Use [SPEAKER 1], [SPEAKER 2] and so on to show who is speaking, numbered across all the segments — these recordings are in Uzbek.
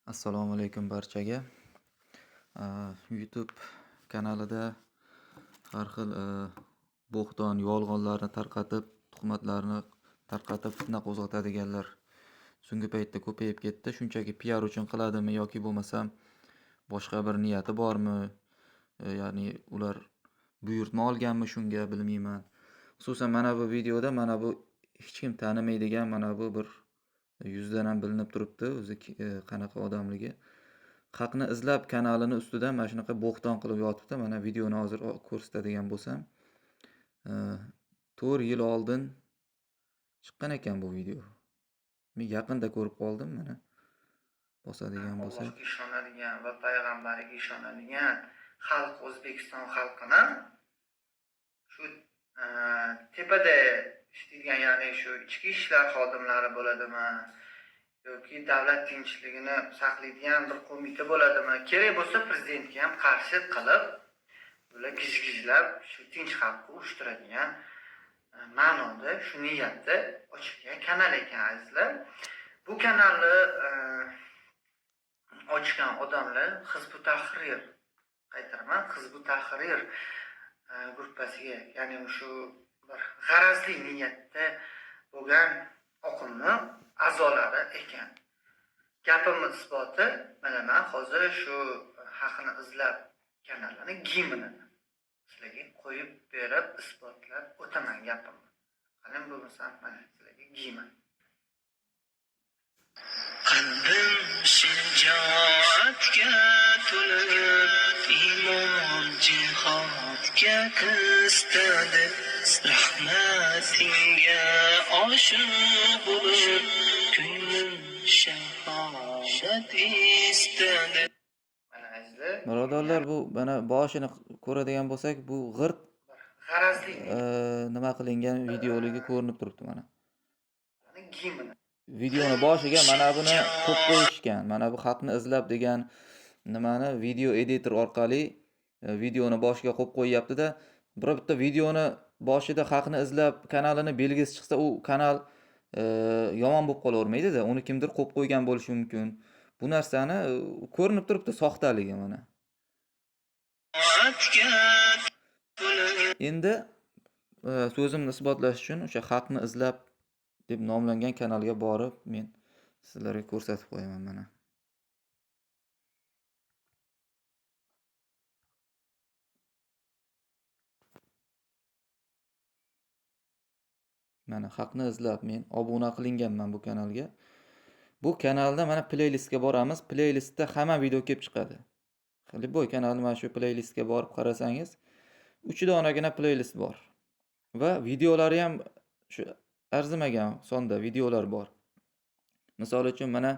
[SPEAKER 1] Assalomu alaykum barchaga. YouTube kanalida har xil bo'hton, yolg'onlarni tarqatib, tuhmatlarni tarqatib, fitna qo'zg'atadiganlar so'nggi paytda ko'payib ketdi. Shunchaki PR uchun qiladimi yoki bo'lmasam boshqa bir niyati bormi? Ya'ni ular buyurtma olganmi shunga bilmayman. Xususan mana bu videoda mana bu hech kim tanimaydigan mana bu bir yuzidan ham bilinib turibdi o'zi qanaqa odamligi. Haqni izlab kanalini ustidan mana shunaqa bo'hton qilib yotibdi. Mana videoni hozir ko'rsatadigan bo'lsam, 4 yil oldin chiqqan ekan bu video. Men yaqinda ko'rib qoldim mana. Bosadigan bo'lsak,
[SPEAKER 2] Allohga ishonadigan va payg'ambariga ishonadigan xalq O'zbekiston xalqini shu tepada ishlaydigan, ya'ni shu ichki ishlar xodimlari bo'ladimi yoki davlat tinchligini saqlaydigan bir qo'mita bo'ladimi, kerak bo'lsa prezidentga ham qarshi qilib, ular gijgijlab shu tinch xalqni uyushtiradigan ma'noda shu niyatda ochilgan kanal ekan azizlar. Bu kanalni ochgan odamlar Hizb ut-Tahrir, qaytaraman, Hizb ut-Tahrir gruppasiga, ya'ni shu bir g'arazli niyatda bo'lgan oqimni a'zolari ekan. Gapimiz isboti mana men hozir shu haqni izlab kanalini gimnini sizlarga qo'yib berib isbotlab o'taman gapimni. Qani bo'lmasam mana sizlarga gimn. Qalbim shijoatga to'lib, iymon jihodga qistadi, rahmatingga oshiq bo'lib, ko'nglim shahodat istadi. Mana azizlar,
[SPEAKER 1] birodarlar, bu mana boshini ko'radigan bo'lsak, bu g'irt
[SPEAKER 2] g'arazli
[SPEAKER 1] nima qilingan videoligi ko'rinib turibdi mana.
[SPEAKER 2] gimn.
[SPEAKER 1] Videoni boshiga mana buni qo'yib qo'yishgan. Mana bu xalqni izlab degan nimani video editor orqali videoni boshiga qo'yib qo'yyapti-da, bitta videoni boshida xalqni izlab kanalini belgisi chiqsa, u kanal yomon bo'lib qolavermaydi-da. Uni kimdir qo'yib qo'ygan bo'lishi mumkin. Bu narsani ko'rinib turibdi soxtaligi mana. Endi so'zimni isbotlash uchun o'sha xalqni izlab deb nomlangan kanalga borib men sizlarga ko'rsatib qo'yaman mana. Mana xalqni izlab men obuna qilinganman bu kanalga. Bu kanalda mana playlistga boramiz. Playlistda hamma video kelib chiqadi. Liboy kanalni mana shu playlistga borib qarasangiz, 3 donagina playlist bor. Va videolari ham shu arzimagan sonda videolar bor. Misol uchun mana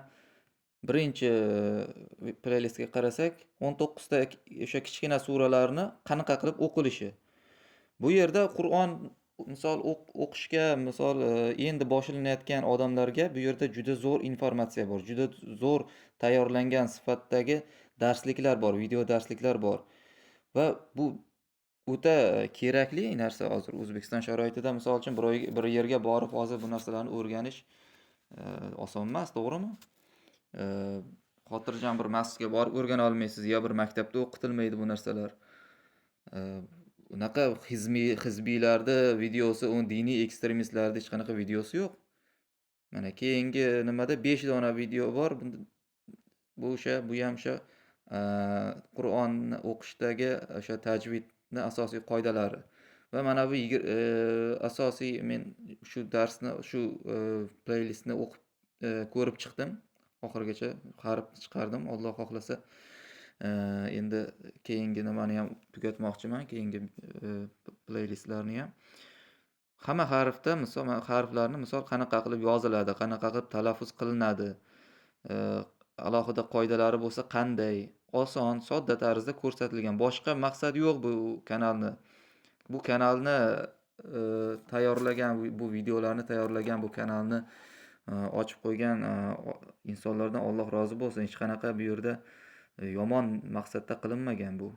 [SPEAKER 1] birinchi playlistga qarasak, 19 ta o'sha kichkina suralarni qanaqa qilib o'qilishi. Bu yerda Qur'on misol o'qishga, misol endi boshlanayotgan odamlarga bu yerda juda zo'r informatsiya bor. Juda zo'r tayyorlangan sifatdagi darsliklar bor, video darsliklar bor. Va bu o'ta kerakli narsa hozir O'zbekiston sharoitida. Misol uchun bir yerga borib hozir bu narsalarni o'rganish oson emas, to'g'rimi? Xotirjam bir masjidga borib o'rgana olmaysiz, yo bir maktabda o'qitilmaydi bu narsalar. Unaqa hizbiylarni videosi, u diniy ekstremistlarning hech qanaqa videosi yo'q. Mana keyingi nimada 5 dona video bor. Bu ham o'sha Qur'onni o'qishdagi o'sha tajvidni asosiy qoidalari. Va mana bu asosiy men shu darsni, shu playlistni o'qib ko'rib chiqdim. Oxirigacha qarib chiqardim. Alloh xohlasa endi keyingi nimani ham tugatmoqchiman, keyingi playlistlarni ham. Hamma harfda misol harflarni misol qanaqa qilib yoziladi, qanaqa qilib talaffuz qilinadi, alohida qoidalari bo'lsa qanday, oson, sodda tarzda ko'rsatilgan. Boshqa maqsad yo'q bu kanalni. Bu kanalni tayyorlagan, bu videolarni tayyorlagan, bu kanalni ochib qo'ygan insonlardan Alloh rozi bo'lsin. Hech qanaqa bu yerda yomon maqsadda qilinmagan bu.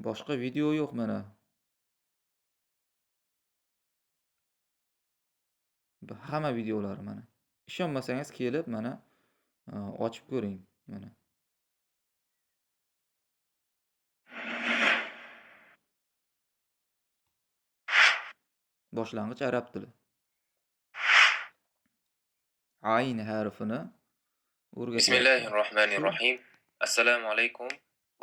[SPEAKER 1] Boshqa video yo'q mana. Hamma videolar mana. Ishonmasangiz kelib mana Ochib ko'ring mana. Boshlang'ich arab tili. Ayn harfini o'rgatyapti. Shu
[SPEAKER 3] Bismillahirrohmanirrohim. Assalomu alaykum.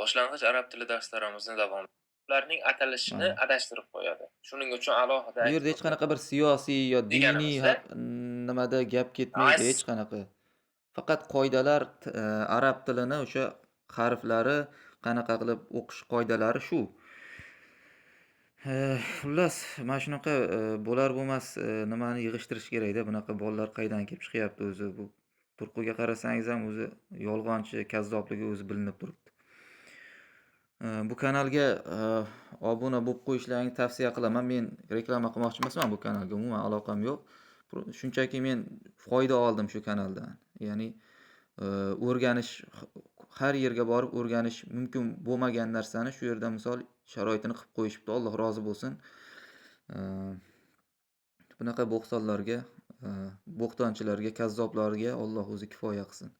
[SPEAKER 3] Boshlang'ich arab tili darslarimizni davom ularning atalishini
[SPEAKER 1] mana.
[SPEAKER 3] adashtirib qo'yadi. Shuning uchun alohida
[SPEAKER 1] Bu
[SPEAKER 3] aytib
[SPEAKER 1] yerda hech
[SPEAKER 3] o'tgan
[SPEAKER 1] qanaqa bir siyosiy yo diniy
[SPEAKER 3] deganimizda
[SPEAKER 1] nimada gap ketmaydi, hech qanaqa. Faqat qoidalar arab tilini o'sha harflari qanaqa qilib o'qish qoidalari shu. Xullas mana shunaqa bo'lar bo'lmas nimani yig'ishtirish kerakda. Bunaqa bolalar qaydan kelib chiqyapti o'zi bu. Turqiga qarasangiz ham o'zi yolg'onchi, kazzobligi o'zi bilinib turibdi. Bu kanalga obuna bo'lib qo'yishlaringni tavsiya qilaman. Men reklama qilmoqchi emasman bu kanalga, umuman aloqam yo'q. Shunchaki men foyda oldim shu kanaldan. Ya'ni o'rganish, har yerga borib o'rganish mumkin bo'lmagan narsani shu yerda misol sharoitini qilib qo'yishibdi. Alloh rozi bo'lsin. Bunaqa bo'xtonlarga, bo'xtonchilarga, kazzoblarga Alloh o'zi kifoya qilsin.